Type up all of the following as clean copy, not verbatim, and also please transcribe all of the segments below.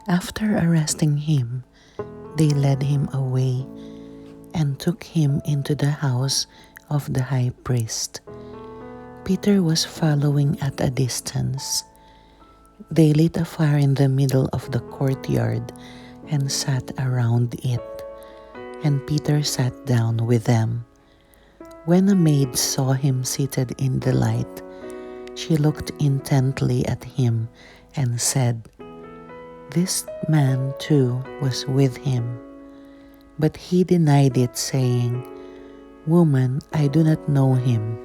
After arresting him, they led him away and took him into the house of the high priest. Peter was following at a distance. They lit a fire in the middle of the courtyard and sat around it, and Peter sat down with them. When a maid saw him seated in the light, she looked intently at him and said, "This man too was with him." But he denied it, saying, "Woman, I do not know him."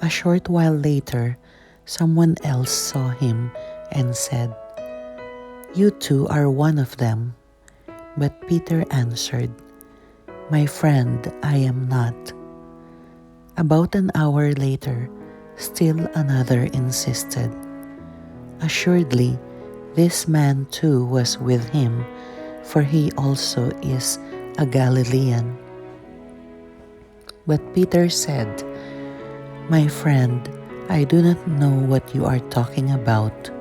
A short while later, someone else saw him and said, "You too are one of them." But Peter answered, "My friend, I am not." About an hour later, still another insisted, "Assuredly, this man too was with him, for he also is a Galilean." But Peter said, "My friend, I do not know what you are talking about."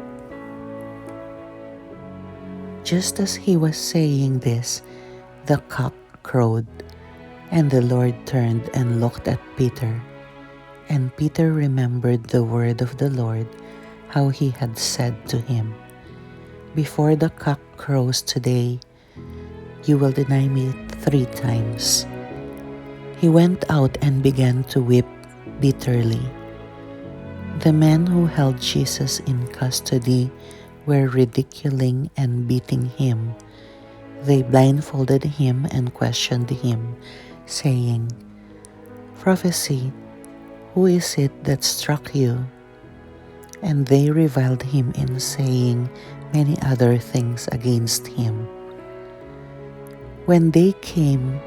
Just as he was saying this, the cock crowed, and the Lord turned and looked at Peter. And Peter remembered the word of the Lord, how he had said to him, "Before the cock crows today, you will deny me 3 times." He went out and began to weep bitterly. The men who held Jesus in custody were ridiculing and beating him. They blindfolded him and questioned him, saying, "Prophesy, who is it that struck you?" And they reviled him in saying many other things against him. When they came,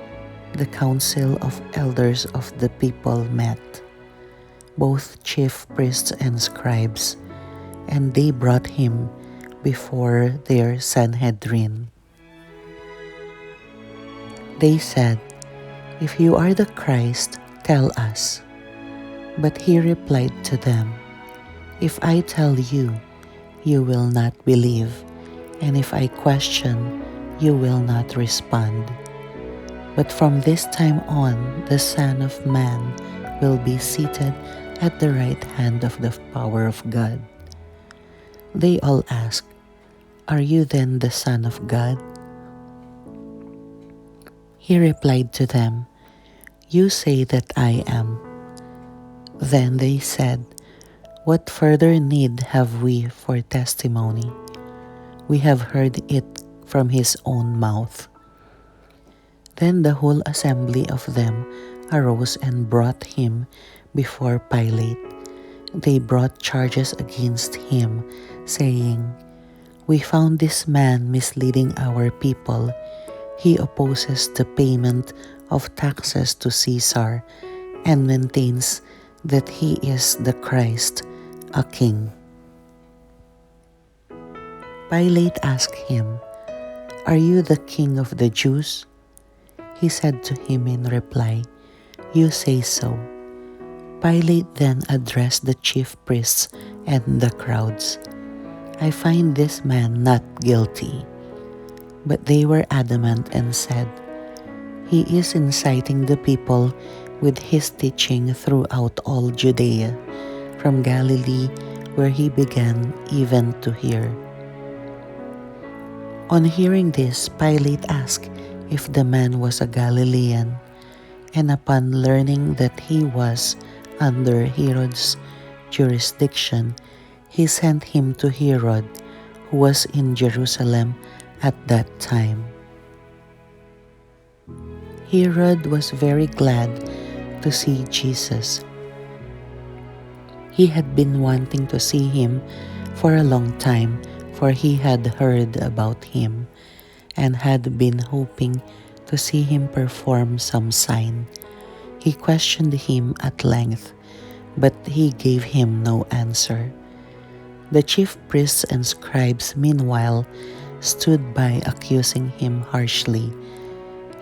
the council of elders of the people met, both chief priests and scribes, and they brought him before their Sanhedrin. They said, "If you are the Christ, tell us." But he replied to them, "If I tell you, you will not believe, and if I question, you will not respond. But from this time on, the Son of Man will be seated at the right hand of the power of God." They all asked, "Are you then the Son of God?" He replied to them, "You say that I am." Then they said, "What further need have we for testimony? We have heard it from his own mouth." Then the whole assembly of them arose and brought him before Pilate. They brought charges against him, saying, "We found this man misleading our people. He opposes the payment of taxes to Caesar and maintains that he is the Christ, a king." Pilate asked him, "Are you the king of the Jews?" He said to him in reply, "You say so." Pilate then addressed the chief priests and the crowds, "I find this man not guilty." But they were adamant and said, "He is inciting the people with his teaching throughout all Judea, from Galilee where he began even to here." On hearing this, Pilate asked if the man was a Galilean, and upon learning that he was under Herod's jurisdiction, he sent him to Herod, who was in Jerusalem at that time. Herod was very glad to see Jesus. He had been wanting to see him for a long time, for he had heard about him and had been hoping to see him perform some sign. He questioned him at length, but he gave him no answer. The chief priests and scribes meanwhile stood by accusing him harshly.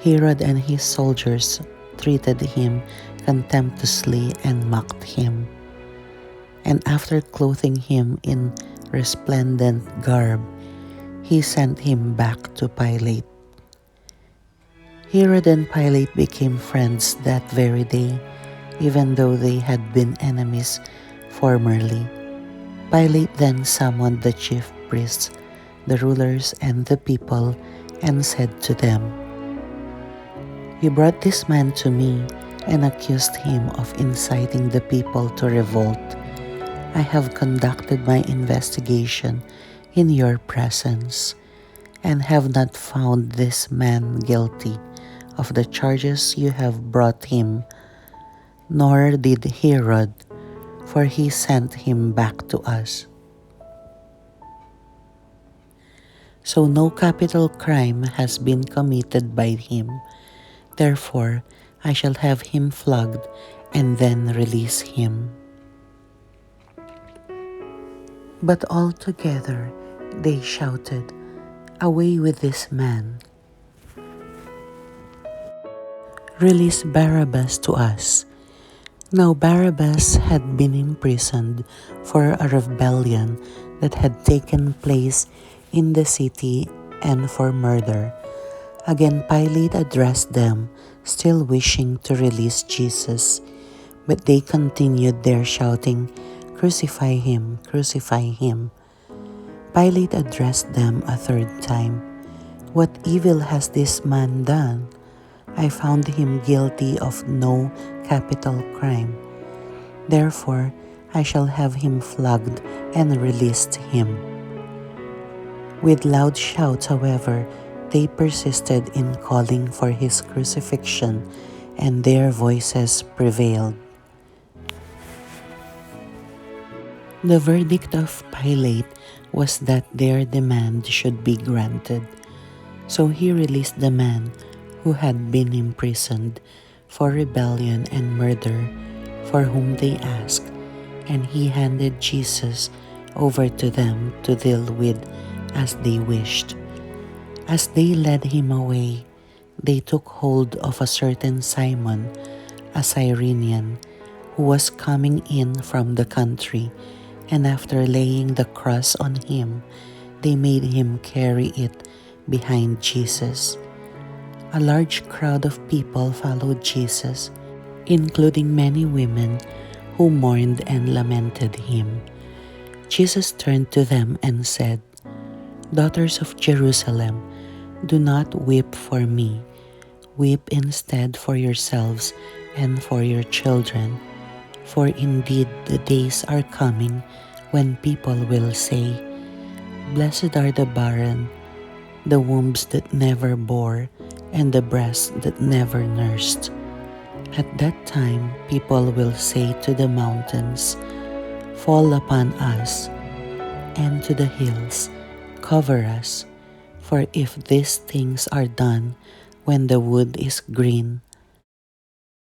Herod and his soldiers treated him contemptuously and mocked him. And after clothing him in resplendent garb, he sent him back to Pilate. Herod and Pilate became friends that very day, even though they had been enemies formerly. Pilate then summoned the chief priests, the rulers, and the people, and said to them, "You brought this man to me and accused him of inciting the people to revolt. I have conducted my investigation in your presence and have not found this man guilty of the charges you have brought him, nor did Herod, for he sent him back to us. So no capital crime has been committed by him. Therefore, I shall have him flogged and then release him." But all together they shouted, "Away with this man! Release Barabbas to us." Now Barabbas had been imprisoned for a rebellion that had taken place in the city and for murder. Again Pilate addressed them, still wishing to release Jesus, but they continued their shouting, "Crucify him, crucify him." Pilate addressed them a third time, "What evil has this man done? I found him guilty of no capital crime. Therefore, I shall have him flogged and released him." With loud shouts, however, they persisted in calling for his crucifixion, and their voices prevailed. The verdict of Pilate was that their demand should be granted. So he released the man who had been imprisoned for rebellion and murder, for whom they asked, and he handed Jesus over to them to deal with as they wished. As they led him away, they took hold of a certain Simon, a Cyrenian, who was coming in from the country, and after laying the cross on him, they made him carry it behind Jesus. A large crowd of people followed Jesus, including many women who mourned and lamented him. Jesus turned to them and said, "Daughters of Jerusalem, do not weep for me. Weep instead for yourselves and for your children. For indeed the days are coming when people will say, 'Blessed are the barren, the wombs that never bore, and the breasts that never nursed.' At that time people will say to the mountains, 'Fall upon us,' and to the hills, 'Cover us.' For if these things are done when the wood is green,